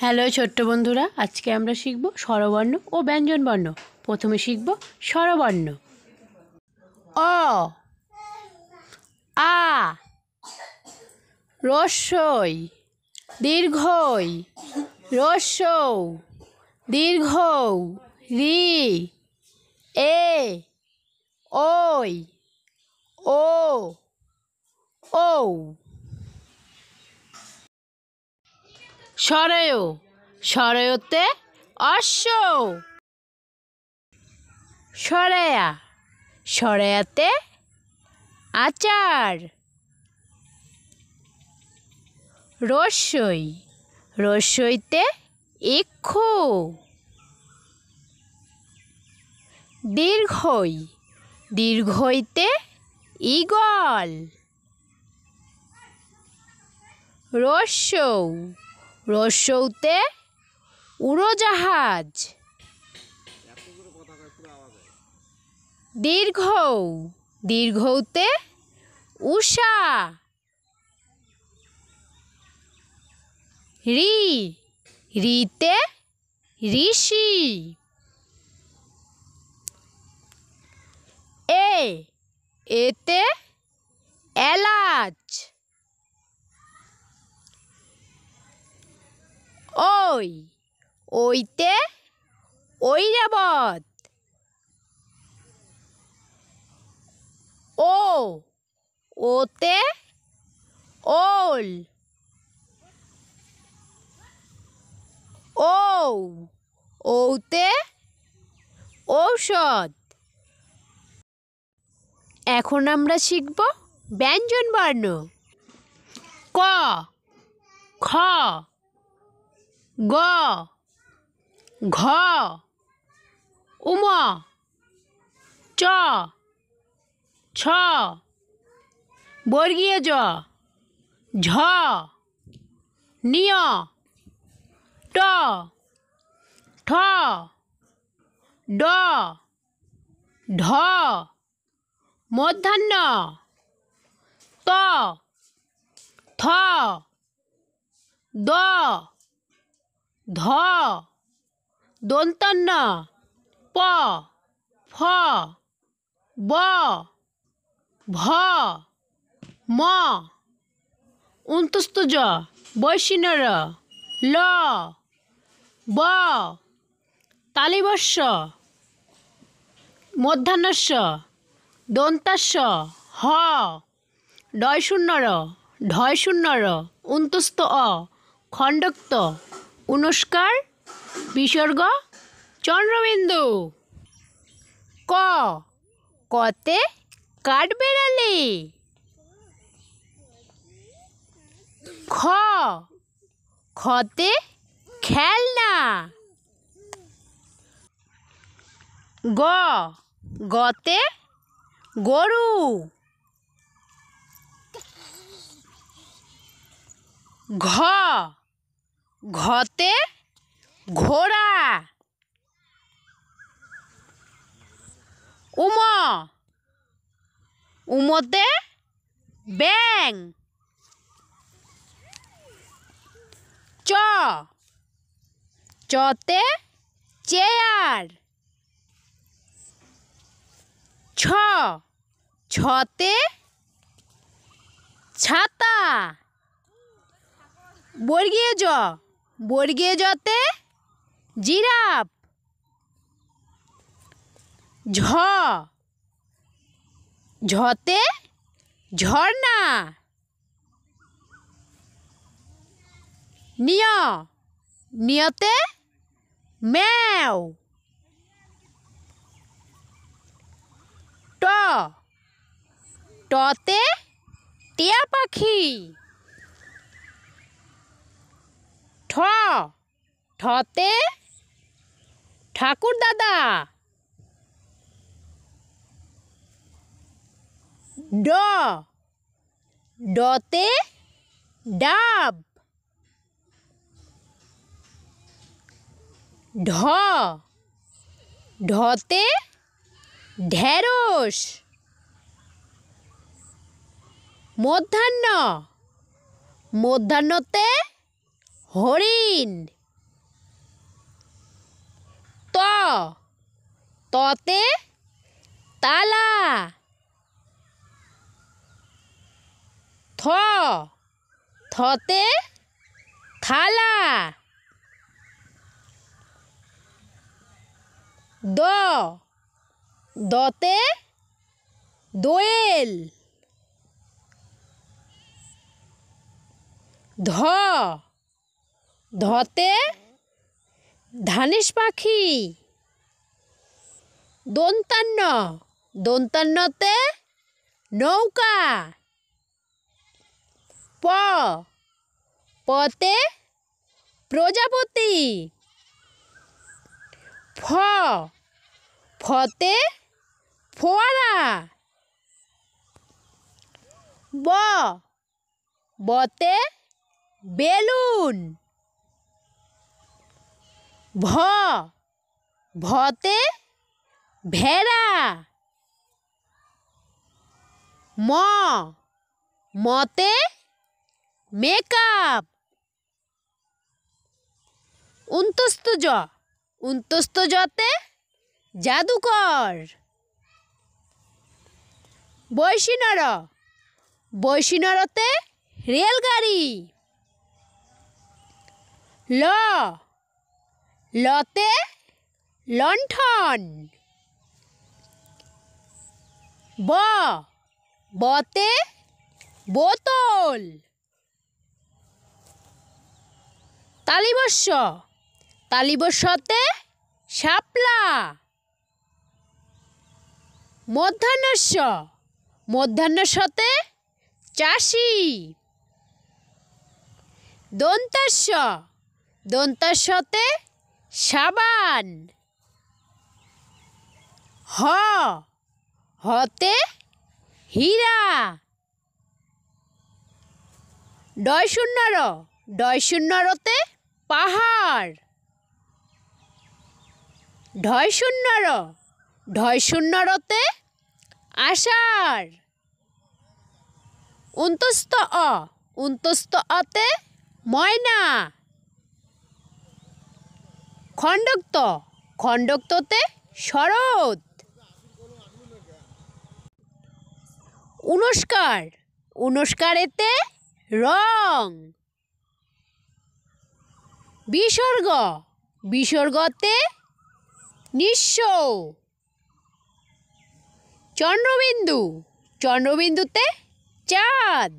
Hello ছোট্ট বন্ধুরা, আজকে আমরা শিখব স্বরবর্ণ ও ব্যঞ্জনবর্ণ। প্রথমে শিখব স্বরবর্ণ। অ, আ, রস্বই, দীর্ঘই, রস্যৌ, দীর্ঘৌ, রি, এ, ওই, ও, ঔ। স্বরয়, স্বরয়তে অশ্ব। স্বরয়া, স্বরয়াতে আচার। রস্যই, রস্যইতে ইক্ষু। দীর্ঘই, দীর্ঘইতে ঈগল। রস্যৌ, রস্যৌতে উড়োজাহাজ। দীর্ঘৌ, দীর্ঘৌতে উষা। রি, রিতে ঋষি। এ, এতে এলাচ। ওই, ওইতে ঐরাবত। ও, ওতে ওল। ঔ, ঔতে ঔষধ। এখন আমরা শিখব ব্যঞ্জনবর্ণ। ক, খ, গ, ঘ, উম, চ, ছ, বর্গীয় জ, ঝ, নিয়, ট, ঠ, ড, ঢ, মূর্ধন্য, ত, থ, দ, ধ, দন্তন্য, প, ফ, ব, ভ, ম, অন্তস্থ জ, বৈশিন্য র, ল, ব, তালিবস্য, মূর্ধন্যস্য, দন্তাস্য, হ, ডয়শূন্য র, ঢয়শূন্য র, অন্তস্থ অ, খণ্ডক্ত, অনুস্কার, বিসর্গ, চন্দ্রবিন্দু। ক, কতে কাঠবেড়ালি। খ, খতে খেলনা। গ, গতে গরু। ঘ, ঘতে ঘোড়া। উম, উমতে ব্যাঙ। চ, চতে চেয়ার। ছ, ছতে ছাতা। বর্গীয় জ, বর্গীয় জতে জিরাফ। ঝ, ঝতে ঝর্ণা। নিয়, নিয়তে ম্যাও। ট, টতে টিয়া পাখি। ঠ, ঠতে ঠাকুর দাদা। ড, ডতে ডাব। ঢ, ঢতে ঢেঁড়স। মূর্ধন্য, মূর্ধন্যতে হরিণ। ততে তালা, থ থতে থালা, দ দতে দোয়েল, ধ ধতে ধানেশ পাখি, দন্তান্ন দন্তান্নতে নৌকা, প পতে প্রজাপতি, ফ ফতে ফোয়ারা, ব বতে বেলুন, ভ ভতে ভেড়া, ম মতে মেকআপ, উন্তস্ত জ উন্তস্ত জতে জাদুকর, বৈশিনর বৈশিনরতে রেলগাড়ি, ল লতে লণ্ঠন, ব বতে বোতল, তালিবস্য তালিবস্যতে শাপলা, মধ্যাহ্নস্য মধ্যাহ্নস্যতে চাষি, দন্তাস্য দন্তাস্যতে সাবান, হ হতে হীরা, ডয়শূন্যর ডয়শূন্যরতে পাহাড়, ঢয়শূন্যর ঢয়শূন্যরতে আষাঢ়, উন্তস্ত উন্তস্ত অতে ময়না, খণ্ডক্ত খণ্ডক্ততে শরৎ, উনস্কার উনস্কারেতে রং, বিসর্গ বিসর্গতে নিঃস্ব, চন্দ্রবিন্দু চন্দ্রবিন্দুতে চাঁদ।